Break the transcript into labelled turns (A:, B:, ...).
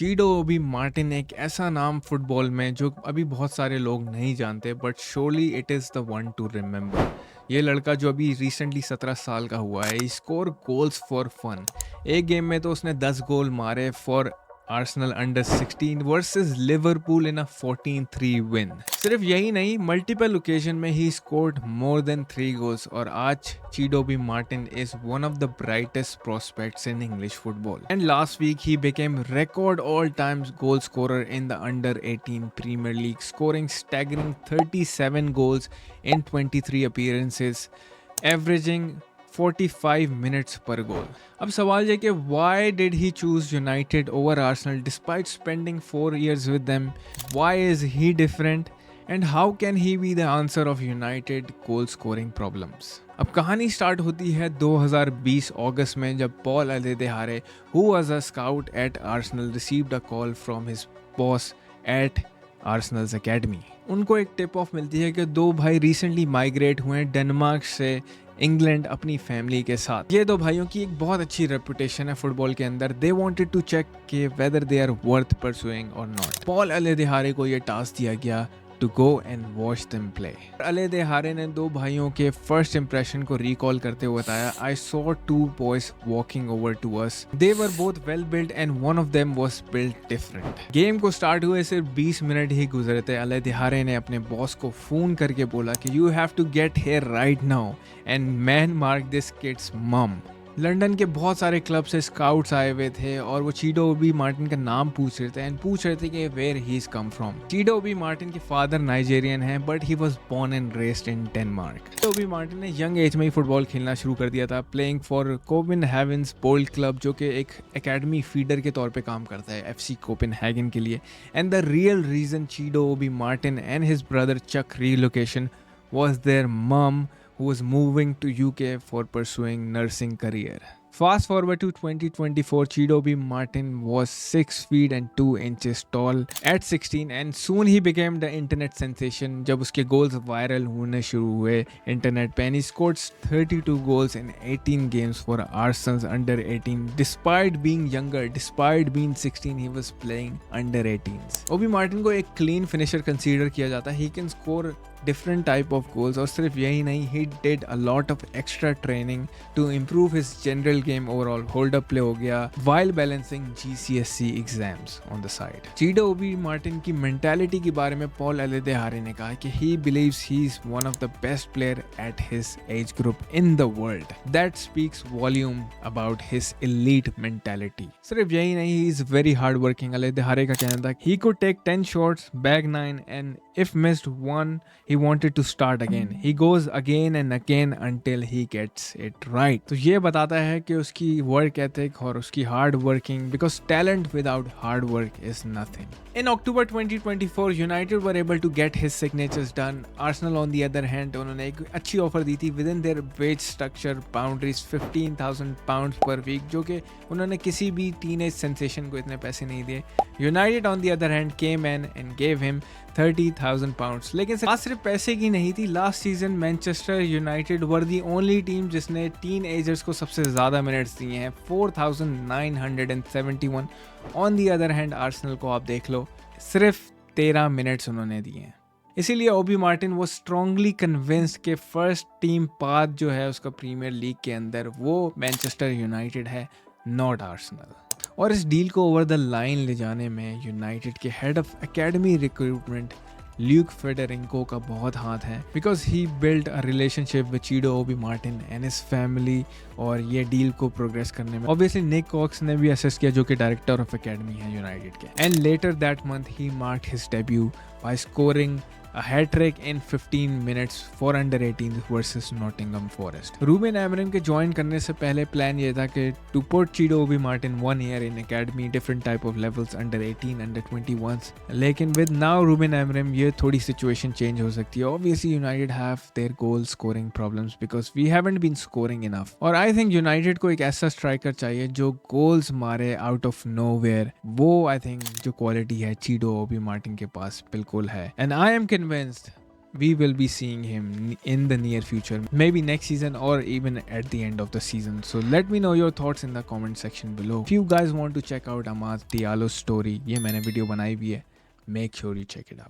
A: चीडो Obi Martin एक ऐसा नाम फुटबॉल में जो अभी बहुत सारे लोग नहीं जानते, but surely it is the one two remember. ये लड़का जो अभी रिसेंटली 17 साल का हुआ है, स्कोर गोल्स फॉर फन। एक गेम में तो उसने 10 गोल मारे for Arsenal under 16 versus Liverpool in a 14-3 win. सिर्फ यही नहीं, मल्टीपल ओकेजन में he scored more than 3 goals और आज Chidobe Martin is one of the brightest prospects in English football. And last week he became record all-time goal scorer in the under 18 Premier League, scoring staggering 37 goals in 23 appearances, averaging 45 minutes per goal. अब सवाल ये कि why did he choose United over Arsenal despite spending 4 years with them? Why is he different? And how can he be the answer of United goal scoring problems? अब कहानी start होती है 2020 अगस्त में जब Paul अलेदेहारे, who was a scout at Arsenal, received a call from his boss at Arsenal's academy. उनको एक tip of मिलती है कि दो भाई रिसेंटली माइग्रेट हुए हैं डेनमार्क से इंग्लैंड अपनी फैमिली के साथ। ये दो भाइयों की एक बहुत अच्छी रेपुटेशन है फुटबॉल के अंदर। दे वांटेड टू चेक कि whether they are worth pursuing और नॉट। पॉल अलेदेहारे को ये टास्क दिया गया to go and watch them play. अलेदेहारे ने दो भाइयों के फर्स्ट इंप्रेशन को रिकॉल करते हुए बताया, I saw two boys walking over to us. They were both well built and one of them was built different. Game को स्टार्ट हुए सिर्फ 20 मिनट ही गुजरे थे। अलेदेहारे ने अपने बॉस को फोन करके बोला कि you have to get here right now and man mark this kid's mom. London के बहुत सारे क्लब से स्काउट्स आए हुए थे और वो चीडो ओबी मार्टिन का नाम पूछ रहे थे एंड पूछ रहे थे कि where he is come from. Chido Obi Martin के फादर नाइजेरियन हैं but he was born and raised in Denmark. Chido Obi Martin ने यंग एज में ही फुटबॉल खेलना शुरू कर दिया था, playing for Copenhagen's bold club जो कि एक एकेडमी फीडर के तौर पे काम करता है एफसी कोपेनहेगन के लिए। And the real reason Chido Obi Martin and his brother Chuck relocation was their mom who was moving to UK for pursuing nursing career. Fast forward to 2024, Chidobe Martin was 6 feet and 2 inches tall at 16 and soon he became the internet sensation जब उसके goals viral होने शुरू हुए internet पे and he scored 32 goals in 18 games for Arsenal's under 18 despite being younger, despite being 16 he was playing under 18s. Obi Martin को एक clean finisher consider किया जाता है, he can score different type of goals और सिर्फ यही नहीं, he did a lot of extra training to improve his general game overall. hold up play हो गया while balancing GCSE exams on the side. Chido Obi Martin की mentality के बारे में पॉल अलेदेहारे ने कहा कि he believes he is one of the best player at his age group in the world. That speaks volume about his elite mentality. सिर्फ यही नहीं, he is very hard working. अलेदेहारे का कहना था he could take 10 shots, bag 9 and if missed one he wanted to start again. He goes again and again until he gets it right. तो ये बताता है कि उसकी वर्क एथिक और उसकी hard working, because talent without hard work is nothing. In October 2024, United were able to get his signatures done. Arsenal on the other hand, उन्होंने एक अच्छी ऑफर दी थी within their wage structure boundaries, £15,000 per week, जो कि उन्होंने किसी भी teenage sensation को इतने पैसे नहीं दिए। United on the other hand came in and gave him £30,000. लेकिन बात सिर्फ पैसे की नहीं थी। Last season Manchester United were the only team जिसने टीन एजर्स को सबसे ज़्यादा मिनट्स दिए हैं, 4,971। On the other hand Arsenal को आप देख लो, सिर्फ 13 मिनट्स उन्होंने दिए हैं। इसीलिए ओबी मार्टिन वो स्ट्रांगली कन्विंस्ड कि फर्स्ट टीम पाथ जो है उसका प्रीमियर लीग के अंदर वो मैनचेस्टर यूनाइटेड है, नॉट आर्सेनल। और इस डील को ओवर द लाइन ले जाने में यूनाइटेड के head of academy recruitment Luke फेडरिंको का बहुत हाथ है, because he build a relationship with Chido Obi Martin and his family और ये डील को प्रोग्रेस करने में ऑब्वियसली निक कॉक्स ने भी असिस्ट किया जो कि डायरेक्टर ऑफ एकेडमी है यूनाइटेड के। And later that month he marked his debut by scoring a hat trick in 15 minutes for under 18 versus Nottingham Forest. Ruben Amorim के ज्वाइन करने से पहले प्लान ये था कि to put Chido Obi Martin 1 year in academy, different type of levels under 18, under 21s. लेकिन with now Ruben Amorim ये थोड़ी situation change हो सकती है. Obviously United have their goal scoring problems because we haven't been scoring enough. और I think United को एक ऐसा striker चाहिए जो goals मारे out of nowhere. वो I think जो quality है Chido Obi Martin के पास बिल्कुल है. And I am convinced we will be seeing him in the near future, maybe next season or even at the end of the season. So let me know your thoughts in the comment section below. If you guys want to check out Amad Diallo's story, ये मैंने video बनाई भी है, make sure you check it out.